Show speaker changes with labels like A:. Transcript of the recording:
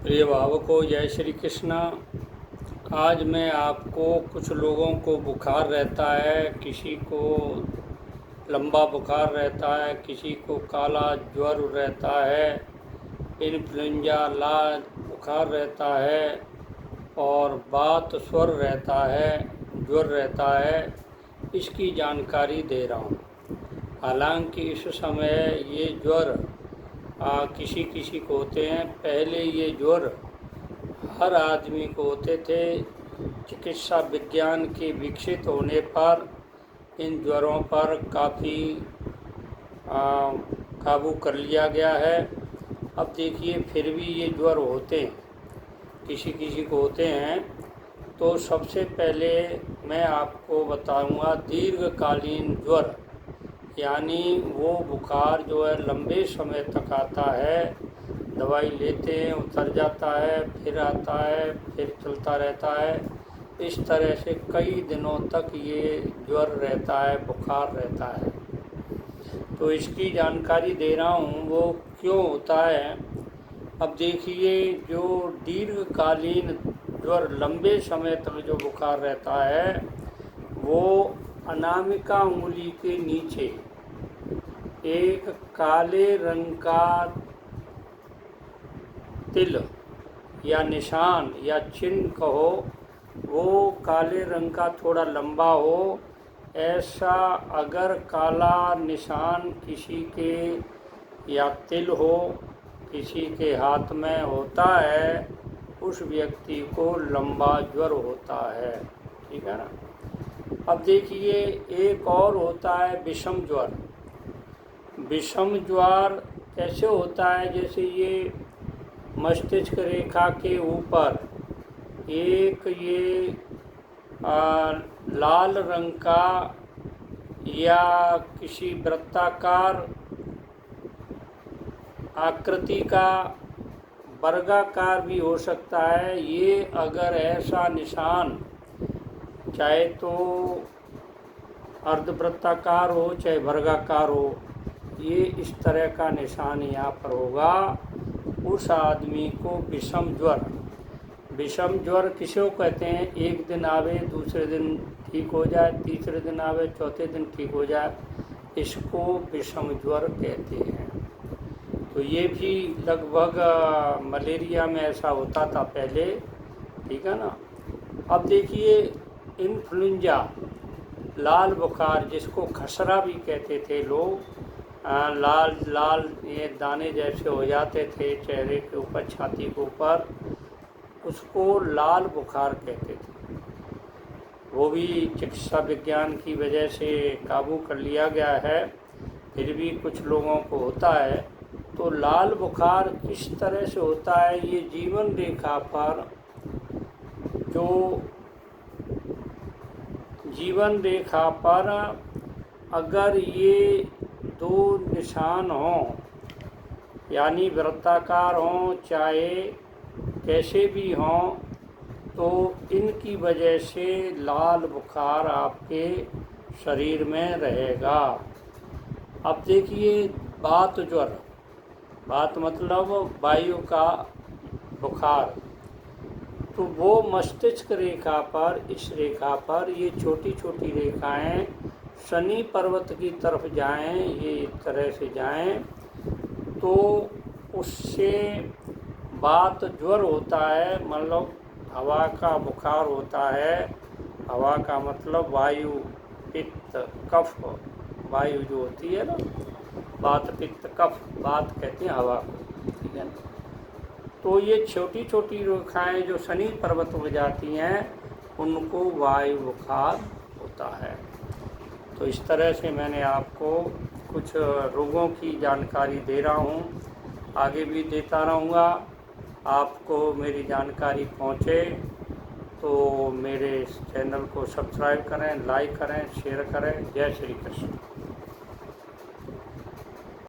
A: प्रिय भावकों, जय श्री कृष्णा। आज मैं आपको कुछ लोगों को बुखार रहता है, किसी को लंबा बुखार रहता है, किसी को काला ज्वर रहता है, इन्फ्लुएंजा ला बुखार रहता है और बात स्वर रहता है, ज्वर रहता है, इसकी जानकारी दे रहा हूँ। हालांकि इस समय ये ज्वर किसी किसी को होते हैं। पहले ये ज्वर हर आदमी को होते थे। चिकित्सा विज्ञान के विकसित होने पर इन ज्वरों पर काफ़ी काबू कर लिया गया है। अब देखिए, फिर भी ये ज्वर होते हैं, किसी किसी को होते हैं। तो सबसे पहले मैं आपको बताऊंगा दीर्घकालीन ज्वर, यानी वो बुखार जो है लंबे समय तक आता है, दवाई लेते हैं, उतर जाता है, फिर आता है, फिर चलता रहता है। इस तरह से कई दिनों तक ये ज्वर रहता है, बुखार रहता है। तो इसकी जानकारी दे रहा हूँ वो क्यों होता है। अब देखिए, जो दीर्घकालीन ज्वर लंबे समय तक जो बुखार रहता है, वो अनामिका उंगली के नीचे एक काले रंग का तिल या निशान या चिन्ह कहो, वो काले रंग का थोड़ा लंबा हो। ऐसा अगर काला निशान किसी के या तिल हो, किसी के हाथ में होता है, उस व्यक्ति को लंबा ज्वर होता है। ठीक है ना। अब देखिए, एक और होता है विषम ज्वर। विषम ज्वर कैसे होता है? जैसे ये मस्तिष्क रेखा के ऊपर एक ये लाल रंग का या किसी वृत्ताकार आकृति का वर्गाकार भी हो सकता है। ये अगर ऐसा निशान, चाहे तो अर्धवृत्ताकार हो चाहे वर्गाकार हो, ये इस तरह का निशान यहाँ पर होगा, उस आदमी को विषम ज्वर किसे कहते हैं? एक दिन आवे, दूसरे दिन ठीक हो जाए, तीसरे दिन आवे, चौथे दिन ठीक हो जाए, इसको विषम ज्वर कहते हैं। तो ये भी लगभग मलेरिया में ऐसा होता था पहले। ठीक है ना। अब देखिए, इन्फ्लुएंजा लाल बुखार, जिसको खसरा भी कहते थे लोग, लाल लाल ये दाने जैसे हो जाते थे चेहरे के ऊपर, छाती के ऊपर, उसको लाल बुखार कहते थे। वो भी चिकित्सा विज्ञान की वजह से काबू कर लिया गया है, फिर भी कुछ लोगों को होता है। तो लाल बुखार किस तरह से होता है? ये जीवन रेखा पर अगर ये दो निशान हों, यानी वृत्ताकार हों चाहे कैसे भी हों, तो इनकी वजह से लाल बुखार आपके शरीर में रहेगा। अब देखिए, बात ज्वर, बात मतलब वायु का बुखार, तो वो मस्तिष्क रेखा पर, इस रेखा पर ये छोटी छोटी रेखाएं शनि पर्वत की तरफ जाएं, ये इस तरह से जाएं, तो उससे बात ज्वर होता है। मतलब हवा का बुखार होता है। हवा का मतलब वायु, पित्त, कफ। वायु जो होती है ना, बात, पित्त, कफ, बात कहते हैं हवा को। ठीक है ना। तो ये छोटी छोटी रेखाएं जो शनि पर्वत में जाती हैं, उनको वायु बुखार होता है। तो इस तरह से मैंने आपको कुछ रोगों की जानकारी दे रहा हूँ, आगे भी देता रहूँगा। आपको मेरी जानकारी पहुँचे तो मेरे चैनल को सब्सक्राइब करें, लाइक करें, शेयर करें। जय श्री कृष्ण।